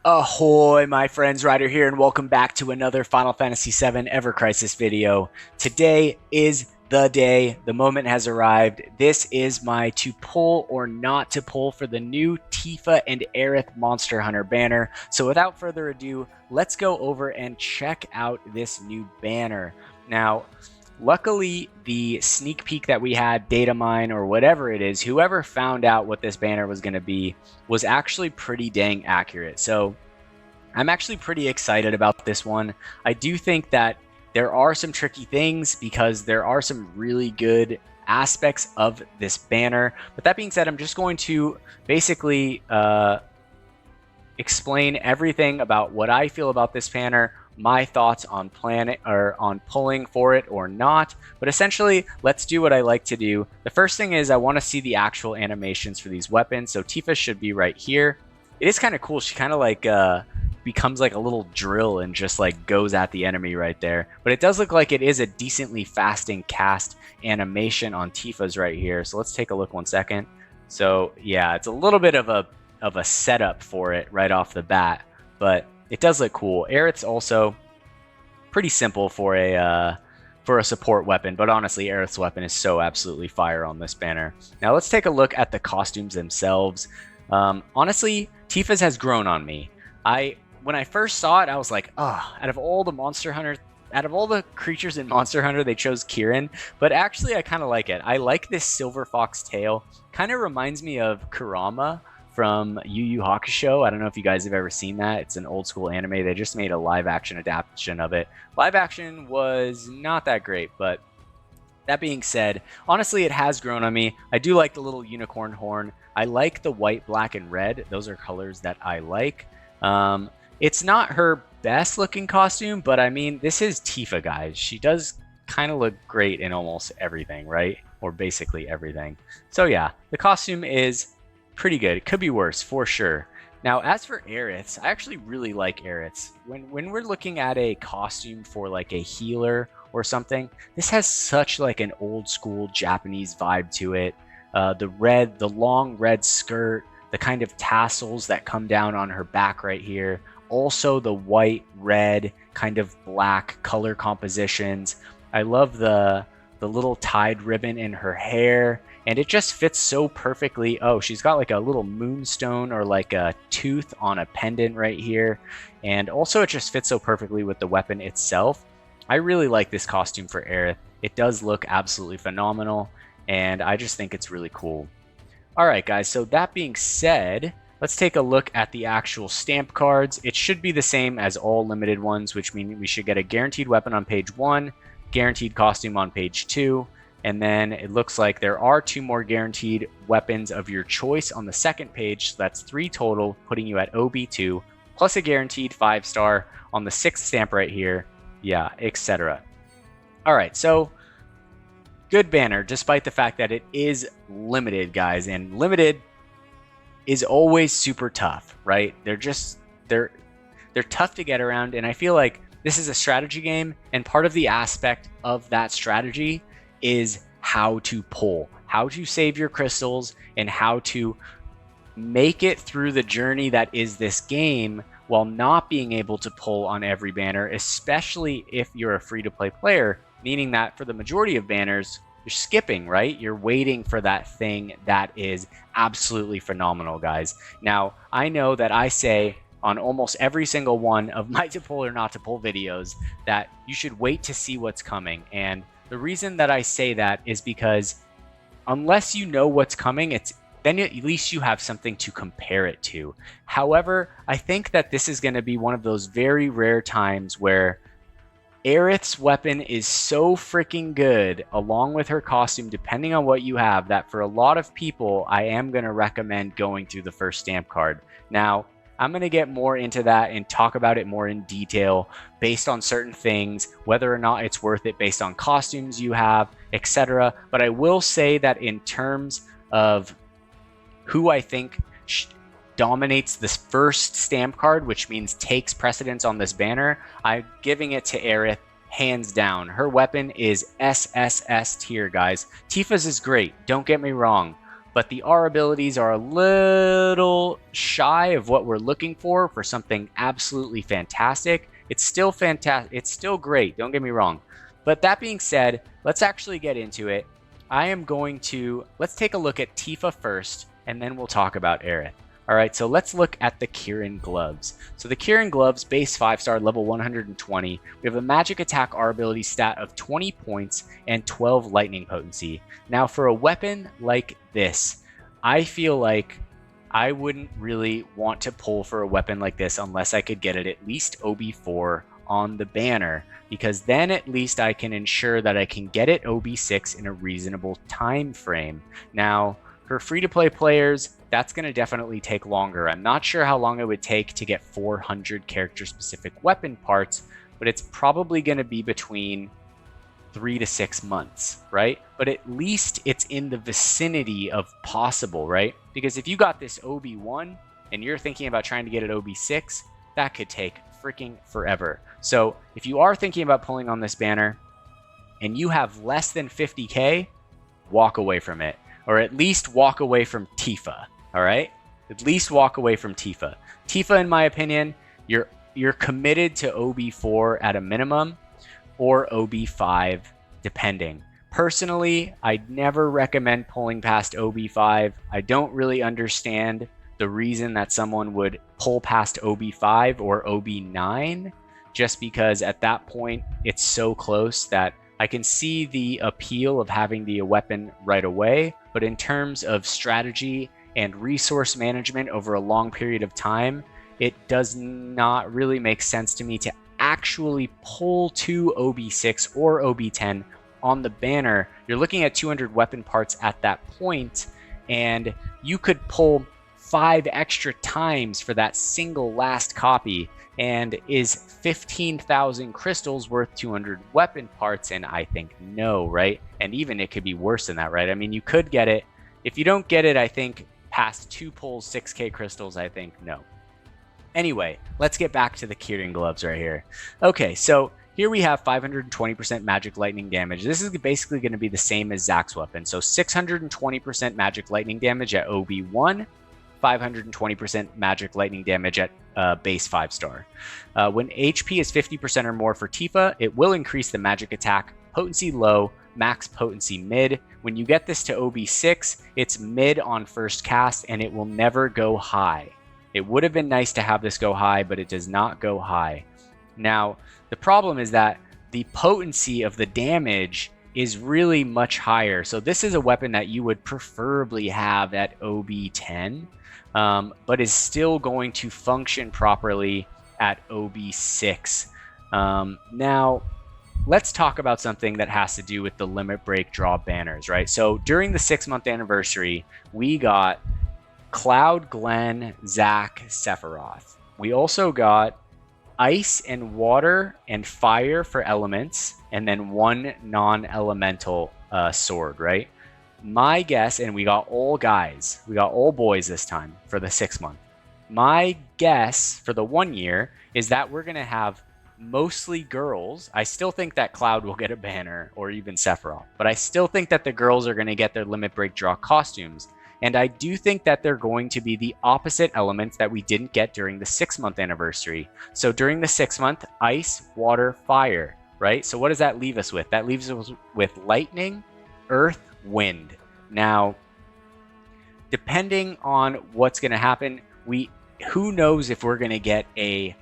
Ahoy, my friends, Ryder here, and welcome back to another Final Fantasy VII Ever Crisis video. Today is the day. The moment has arrived. This is my to pull or not to pull for the new Tifa and Aerith Monster Hunter banner. So without further ado, let's go over and check out this new banner. Now, luckily, the sneak peek that we had, data mine or whatever it is, whoever found out what this banner was going to be was actually pretty dang accurate. So I'm actually pretty excited about this one. I do think that there are some tricky things because there are some really good aspects of this banner. But that being said, I'm just going to basically explain everything about what I feel about this banner, my thoughts on pulling for it or not. But essentially, let's do what I like to do. The first thing is I want to see the actual animations for these weapons. So Tifa should be right here. It is kind of cool. She kind of like becomes like a little drill and just like goes at the enemy right there. But it does look like it is a decently fast and cast animation on Tifa's right here. So let's take a look 1 second. So yeah, it's a little bit of a setup for it right off the bat, but it does look cool. Aerith's also pretty simple for a support weapon, but honestly, Aerith's weapon is so absolutely fire on this banner. Now let's take a look at the costumes themselves. Honestly, Tifa's has grown on me. When I first saw it, I was like, oh, out of all the creatures in Monster Hunter, they chose Kirin. But actually, I kind of like it. I like this silver fox tail. Kind of reminds me of Kurama from Yu Yu Hakusho. I don't know if you guys have ever seen that. It's an old school anime. They just made a live action adaptation of it. Live action was not that great, but that being said, honestly, it has grown on me. I do like the little unicorn horn. I like the white, black, and red. Those are colors that I like. It's not her best looking costume, but I mean, this is Tifa, guys. She does kind of look great in almost everything, right? Or basically everything. So yeah, the costume is pretty good. It could be worse, for sure. Now, as for Aerith's, I actually really like Aerith's. When we're looking at a costume for like a healer or something, this has such like an old school Japanese vibe to it. The long red skirt, the kind of tassels that come down on her back right here. Also the white, red, kind of black color compositions. I love the little tied ribbon in her hair, and it just fits so perfectly. Oh, she's got like a little moonstone or like a tooth on a pendant right here. And also it just fits so perfectly with the weapon itself. I really like this costume for Aerith. It does look absolutely phenomenal, and I just think it's really cool. Alright guys, so that being said, let's take a look at the actual stamp cards. It should be the same as all limited ones, which means we should get a guaranteed weapon on page 1, guaranteed costume on page 2, and then it looks like there are 2 more guaranteed weapons of your choice on the second page. So that's 3 total, putting you at OB2, plus a guaranteed 5-star on the 6th stamp right here, yeah, etc. Alright, so good banner, despite the fact that it is limited, guys, and limited is always super tough, right? They're tough to get around, and I feel like this is a strategy game, and part of the aspect of that strategy is how to pull, how to save your crystals, and how to make it through the journey that is this game while not being able to pull on every banner, especially if you're a free-to-play player, meaning that for the majority of banners, you're skipping, right? You're waiting for that thing that is absolutely phenomenal, guys. Now, I know that I say on almost every single one of my to pull or not to pull videos that you should wait to see what's coming. And the reason that I say that is because unless you know what's coming, then at least you have something to compare it to. However, I think that this is going to be one of those very rare times where Aerith's weapon is so freaking good, along with her costume, depending on what you have, that for a lot of people, I am going to recommend going through the first stamp card. Now, I'm going to get more into that and talk about it more in detail based on certain things, whether or not it's worth it based on costumes you have, etc. But I will say that in terms of who I think dominates this first stamp card, which means takes precedence on this banner, I'm giving it to Aerith hands down. Her weapon is SSS tier, guys. Tifa's is great, don't get me wrong, but the R abilities are a little shy of what we're looking for something absolutely fantastic. It's still fantastic. It's still great, don't get me wrong. But that being said, let's actually get into it. Let's take a look at Tifa first, and then we'll talk about Aerith. All right, so let's look at the Kirin gloves. So the Kirin gloves, base 5-star, level 120. We have a magic attack R ability stat of 20 points and 12 lightning potency. Now for a weapon like this, I feel like I wouldn't really want to pull for a weapon like this unless I could get it at least OB4 on the banner, because then at least I can ensure that I can get it OB6 in a reasonable time frame. Now, for free-to-play players, that's going to definitely take longer. I'm not sure how long it would take to get 400 character-specific weapon parts, but it's probably going to be between 3 to 6 months, right? But at least it's in the vicinity of possible, right? Because if you got this OB1 and you're thinking about trying to get it OB6, that could take freaking forever. So if you are thinking about pulling on this banner and you have less than 50k, walk away from it. Or at least walk away from Tifa, all right? At least walk away from Tifa. Tifa, in my opinion, you're committed to OB4 at a minimum, or OB5, depending. Personally, I'd never recommend pulling past OB5. I don't really understand the reason that someone would pull past OB5 or OB9, just because at that point, it's so close that I can see the appeal of having the weapon right away, but in terms of strategy and resource management over a long period of time, it does not really make sense to me to actually pull to OB6 or OB10 on the banner. You're looking at 200 weapon parts at that point, and you could pull 5 extra times for that single last copy. And is 15,000 crystals worth 200 weapon parts? And I think no, right? And even it could be worse than that, right? I mean, you could get it. If you don't get it, I think past 2 pulls, 6k crystals, I think no. Anyway, let's get back to the Kirin gloves right here. Okay, so here we have 520% magic lightning damage. This is basically going to be the same as Zack's weapon. So 620% magic lightning damage at OB1, 520% magic lightning damage at base 5-star. When HP is 50% or more for Tifa, it will increase the magic attack potency low, max potency mid. When you get this to OB6, it's mid on first cast and it will never go high. It would have been nice to have this go high, but it does not go high. Now, the problem is that the potency of the damage is really much higher. So this is a weapon that you would preferably have at OB10. But is still going to function properly at OB6. Now, let's talk about something that has to do with the limit break draw banners, right? So during the 6-month anniversary, we got Cloud, Glenn, Zack, Sephiroth. We also got ice and water and fire for elements, and then 1 non-elemental sword, right? My guess, and we got all guys, we got all boys this time for the 6-month. My guess for the 1 year is that we're going to have mostly girls. I still think that Cloud will get a banner, or even Sephiroth, but I still think that the girls are going to get their limit break draw costumes. And I do think that they're going to be the opposite elements that we didn't get during the 6-month anniversary. So during the 6-month, ice, water, fire, right? So what does that leave us with? That leaves us with lightning, earth, wind. Now, depending on what's going to happen, who knows if we're going to get a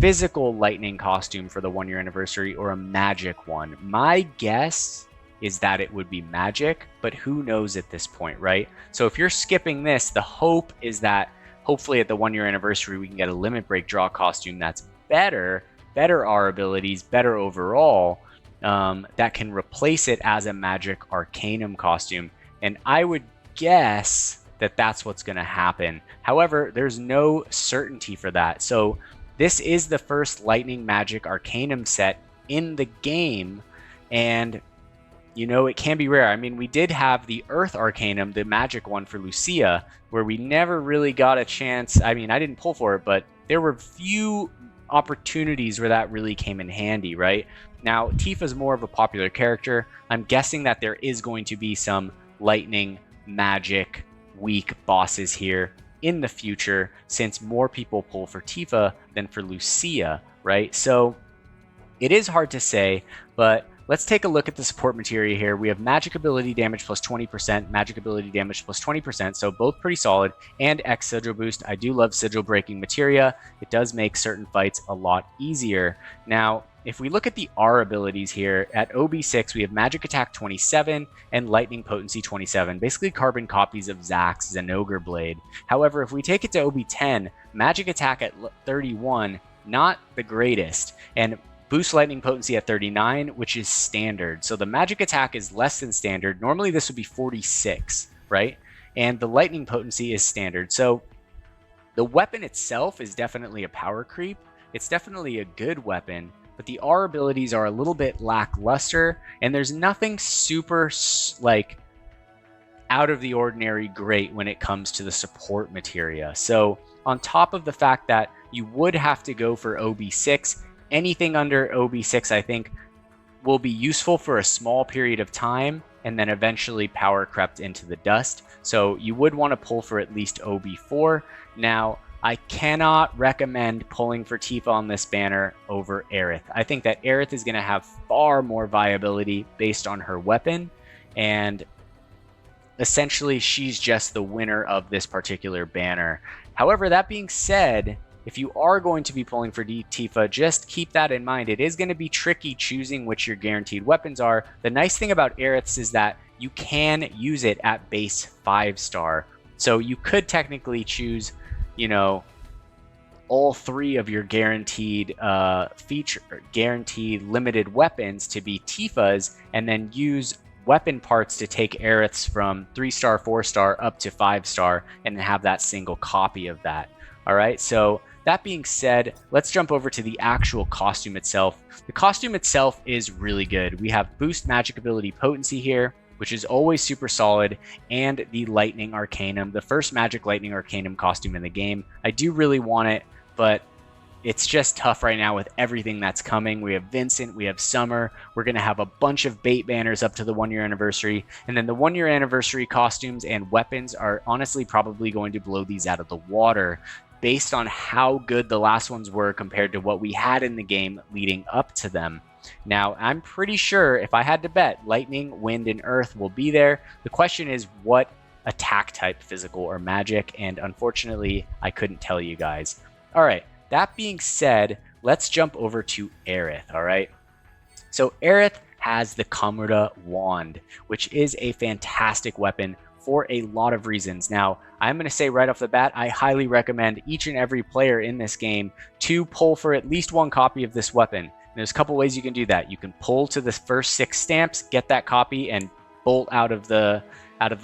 physical lightning costume for the 1-year anniversary or a magic one. My guess is that it would be magic, but who knows at this point, right? So if you're skipping this, the hope is that hopefully at the 1-year anniversary, we can get a limit break draw costume that's better R abilities, better overall, that can replace it as a magic arcanum costume. And I would guess that that's what's going to happen. However, there's no certainty for that. So this is the first lightning magic arcanum set in the game, and you know, it can be rare. I mean, we did have the Earth Arcanum, the magic one for Lucia, where we never really got a chance. I mean, I didn't pull for it, but there were few opportunities where that really came in handy, right? Now, Tifa's more of a popular character. I'm guessing that there is going to be some lightning, magic, weak bosses here in the future, since more people pull for Tifa than for Lucia, right? So it is hard to say, but let's take a look at the support materia here. We have magic ability damage plus 20%, magic ability damage plus 20%, so both pretty solid, and X sigil boost. I do love sigil breaking materia. It does make certain fights a lot easier. Now, if we look at the R abilities here, at OB6 we have magic attack 27 and lightning potency 27, basically carbon copies of Zax's Zenogre Blade. However, if we take it to OB10, magic attack at 31, not the greatest, and boost lightning potency at 39, which is standard. So the magic attack is less than standard. Normally this would be 46, right? And the lightning potency is standard. So the weapon itself is definitely a power creep. It's definitely a good weapon, but the R abilities are a little bit lackluster, and there's nothing super like out of the ordinary great when it comes to the support materia. So on top of the fact that you would have to go for OB6, anything under OB6 I think will be useful for a small period of time and then eventually power crept into the dust. So you would want to pull for at least OB4. Now, I cannot recommend pulling for Tifa on this banner over Aerith. I think that Aerith is going to have far more viability based on her weapon, and essentially she's just the winner of this particular banner. However, that being said, if you are going to be pulling for Tifa, just keep that in mind. It is going to be tricky choosing which your guaranteed weapons are. The nice thing about Aerith's is that you can use it at base 5-star. So you could technically choose, you know, all three of your guaranteed guaranteed limited weapons to be Tifa's, and then use weapon parts to take Aerith's from 3-star, 4-star up to 5-star, and have that single copy of that. All right, so that being said, let's jump over to the actual costume itself. The costume itself is really good. We have boost magic ability potency here, which is always super solid, and the lightning arcanum, the first magic lightning arcanum costume in the game. I do really want it, but it's just tough right now with everything that's coming. We have Vincent, we have Summer. We're going to have a bunch of bait banners up to the 1-year anniversary. And then the 1-year anniversary costumes and weapons are honestly probably going to blow these out of the water based on how good the last ones were compared to what we had in the game leading up to them. Now, I'm pretty sure if I had to bet, lightning, wind, and earth will be there. The question is what attack type, physical or magic, and unfortunately, I couldn't tell you guys. All right. That being said, let's jump over to Aerith, all right? So Aerith has the Kamura Wand, which is a fantastic weapon for a lot of reasons. Now, I'm going to say right off the bat, I highly recommend each and every player in this game to pull for at least one copy of this weapon. And there's a couple ways you can do that. You can pull to the first 6 stamps, get that copy, and bolt out of the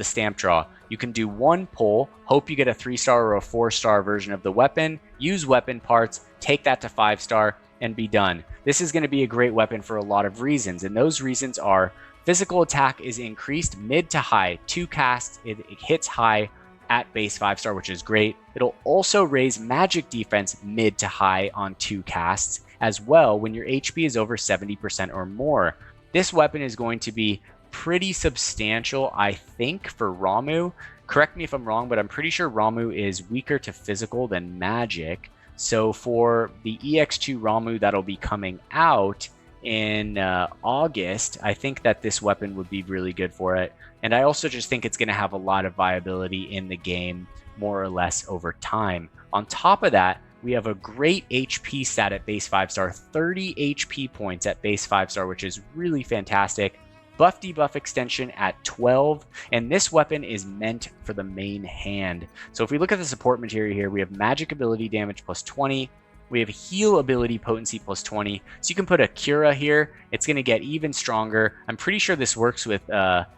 stamp draw. You can do one pull, hope you get a 3-star or a 4-star version of the weapon, use weapon parts, take that to 5-star, and be done. This is going to be a great weapon for a lot of reasons, and those reasons are physical attack is increased mid to high, 2 casts, it hits high at base 5-star, which is great. It'll also raise magic defense mid to high on 2 casts as well when your HP is over 70% or more. This weapon is going to be pretty substantial, I think, for Ramuh. Correct me if I'm wrong, but I'm pretty sure Ramuh is weaker to physical than magic. So for the EX2 Ramuh that'll be coming out in August, I think that this weapon would be really good for it. And I also just think it's going to have a lot of viability in the game, more or less over time. On top of that, we have a great HP stat at base 5-star, 30 HP points at base 5-star, which is really fantastic. Buff debuff extension at 12, and this weapon is meant for the main hand. So if we look at the support materia here, we have magic ability damage plus 20, we have heal ability potency plus 20, so you can put a Cura here, it's going to get even stronger. I'm pretty sure this works with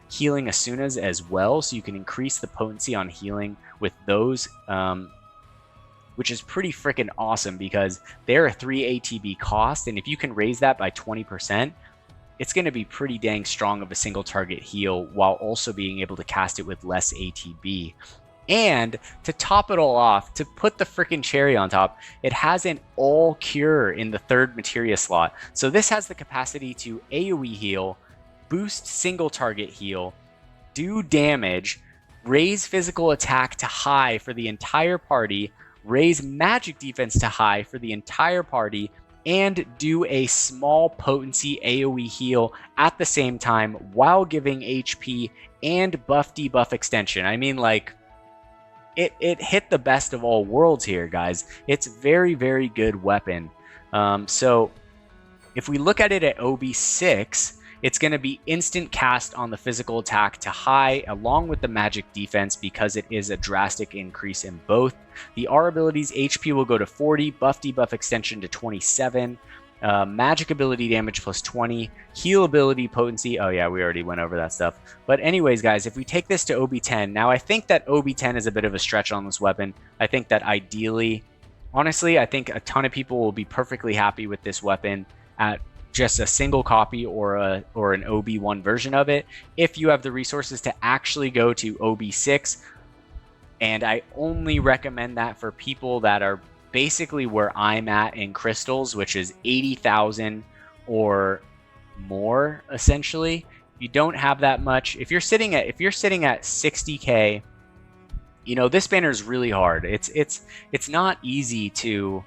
healing Asunas as well, so you can increase the potency on healing with those, which is pretty freaking awesome because they're a 3 ATB cost, and if you can raise that by 20%, it's going to be pretty dang strong of a single target heal while also being able to cast it with less ATB. And to top it all off, to put the freaking cherry on top, it has an all cure in the third materia slot. So this has the capacity to AoE heal, boost single target heal, do damage, raise physical attack to high for the entire party, raise magic defense to high for the entire party, and do a small potency AoE heal at the same time while giving HP and buff debuff extension. I mean, like, it hit the best of all worlds here, guys. It's very, very good weapon. So if we look at it at OB6, it's going to be instant cast on the physical attack to high along with the magic defense because it is a drastic increase in both. The R abilities, HP will go to 40, buff debuff extension to 27, magic ability damage plus 20, heal ability potency. Oh yeah, we already went over that stuff. But anyways, guys, if we take this to OB10, now I think that OB10 is a bit of a stretch on this weapon. I think that ideally, honestly, I think a ton of people will be perfectly happy with this weapon at just a single copy or an OB1 version of it if you have the resources to actually go to OB6. And I only recommend that for people that are basically where I'm at in crystals, which is 80,000 or more, essentially. If you don't have that much, if you're sitting at 60k, you know, this banner is really hard. It's not easy to,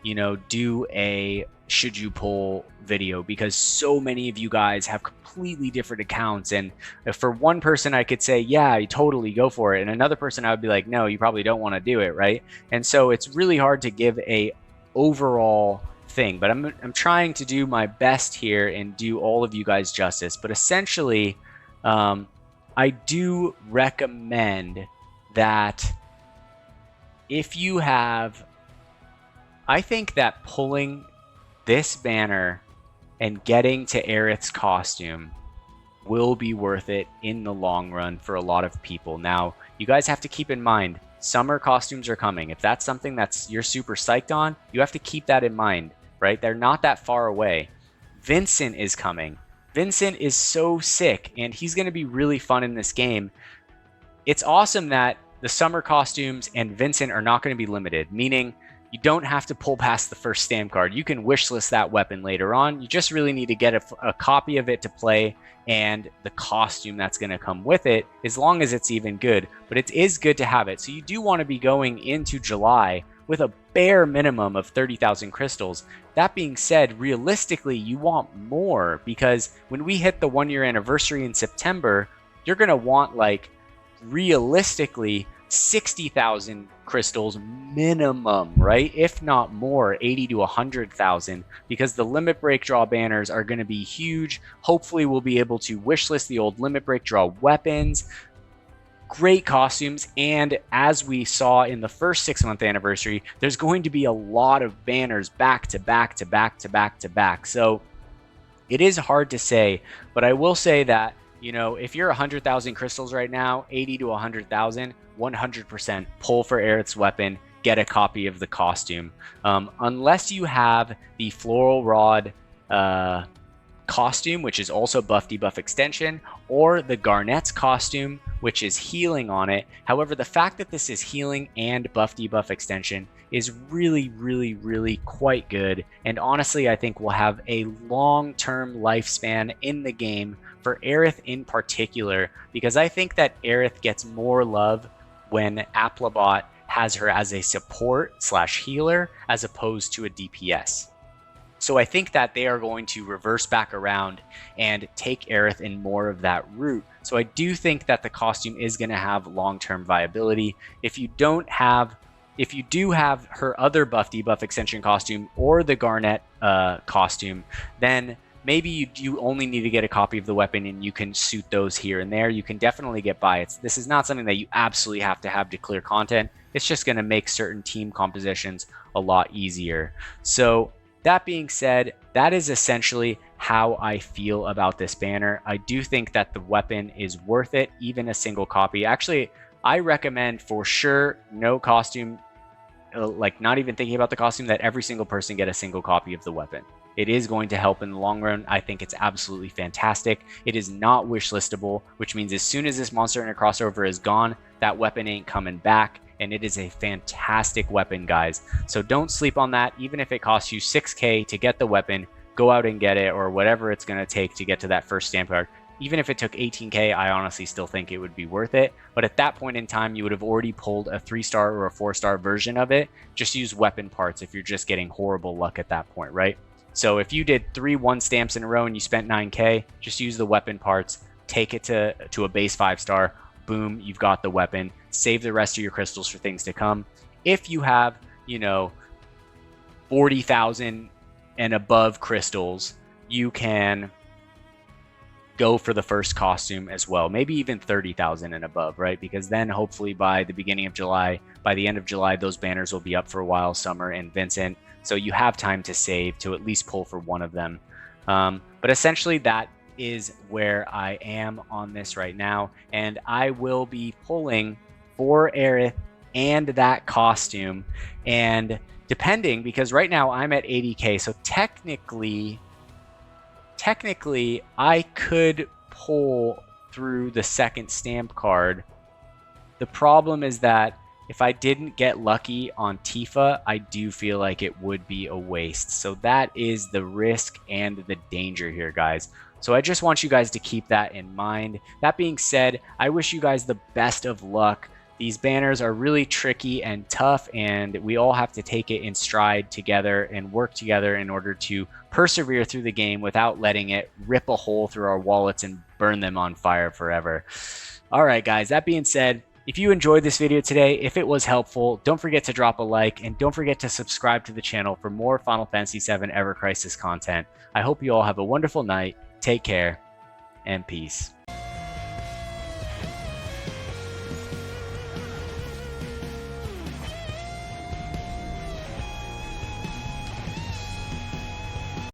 you know, do a should you pull video because so many of you guys have completely different accounts, and for one person I could say, yeah, you totally go for it, and another person I would be like, no, you probably don't want to do it, right? And so it's really hard to give a overall thing, but I'm trying to do my best here and do all of you guys justice. But essentially, I do recommend that if you have, I think that pulling this banner and getting to Aerith's costume will be worth it in the long run for a lot of people. Now, you guys have to keep in mind, summer costumes are coming. If that's something that's you're super psyched on, you have to keep that in mind, right? They're not that far away. Vincent is coming. Vincent is so sick, and he's going to be really fun in this game. It's awesome that the summer costumes and Vincent are not going to be limited, meaning you don't have to pull past the first stamp card. You can wishlist that weapon later on. You just really need to get a copy of it to play and the costume that's going to come with it, as long as it's even good. But it is good to have it. So you do want to be going into July with a bare minimum of 30,000 crystals. That being said, realistically, you want more, because when we hit the 1-year anniversary in September, you're going to want, like, realistically 60,000 crystals minimum, right? If not more, 80 to 100,000, because the limit break draw banners are going to be huge. Hopefully we'll be able to wishlist the old limit break draw weapons, great costumes, and as we saw in the first 6-month anniversary, there's going to be a lot of banners back to back to back to back to back. So it is hard to say, but I will say that, you know, if you're 100,000 crystals right now, 80 to 100,000, 100% pull for Aerith's weapon, get a copy of the costume. Unless you have the Floral Rod costume, which is also buff debuff extension, or the Garnet's costume, which is healing on it. However, the fact that this is healing and buff debuff extension is really, really, really quite good. And honestly, I think we'll have a long-term lifespan in the game for Aerith in particular, because I think that Aerith gets more love when Applebot has her as a support / healer as opposed to a DPS. So I think that they are going to reverse back around and take Aerith in more of that route. So I do think that the costume is going to have long-term viability. If you do have her other buff debuff extension costume or the Garnet costume, then maybe you only need to get a copy of the weapon and you can suit those here and there. You can definitely get by. This is not something that you absolutely have to clear content. It's just going to make certain team compositions a lot easier. So that being said, that is essentially how I feel about this banner. I do think that the weapon is worth it, even a single copy. Actually, I recommend for sure no costume like not even thinking about the costume, that every single person get a single copy of the weapon. It is going to help in the long run. I think it's absolutely fantastic. It is not wishlistable, which means as soon as this Monster Hunter crossover is gone, that weapon ain't coming back. And it is a fantastic weapon, guys. So don't sleep on that. Even if it costs you 6K to get the weapon, go out and get it, or whatever it's going to take to get to that first stamp card. Even if it took 18K, I honestly still think it would be worth it. But at that point in time, you would have already pulled a 3-star or a 4-star version of it. Just use weapon parts if you're just getting horrible luck at that point, right? So if you did 3 1 stamps in a row and you spent 9K, just use the weapon parts, take it to a base 5-star, boom, you've got the weapon. Save the rest of your crystals for things to come. If you have, 40,000 and above crystals, you can go for the first costume as well. Maybe even 30,000 and above, right? Because then hopefully by the beginning of July, by the end of July, those banners will be up for a while, Summer and Vincent. So you have time to save to at least pull for one of them. But essentially that is where I am on this right now. And I will be pulling for Aerith and that costume. And depending, because right now I'm at 80K. So technically I could pull through the second stamp card. The problem is that if I didn't get lucky on Tifa, I do feel like it would be a waste. So that is the risk and the danger here, guys. So I just want you guys to keep that in mind. That being said, I wish you guys the best of luck. These banners are really tricky and tough, and we all have to take it in stride together and work together in order to persevere through the game without letting it rip a hole through our wallets and burn them on fire forever. All right, guys, that being said, if you enjoyed this video today, if it was helpful, don't forget to drop a like, and don't forget to subscribe to the channel for more Final Fantasy VII Ever Crisis content. I hope you all have a wonderful night, take care, and peace.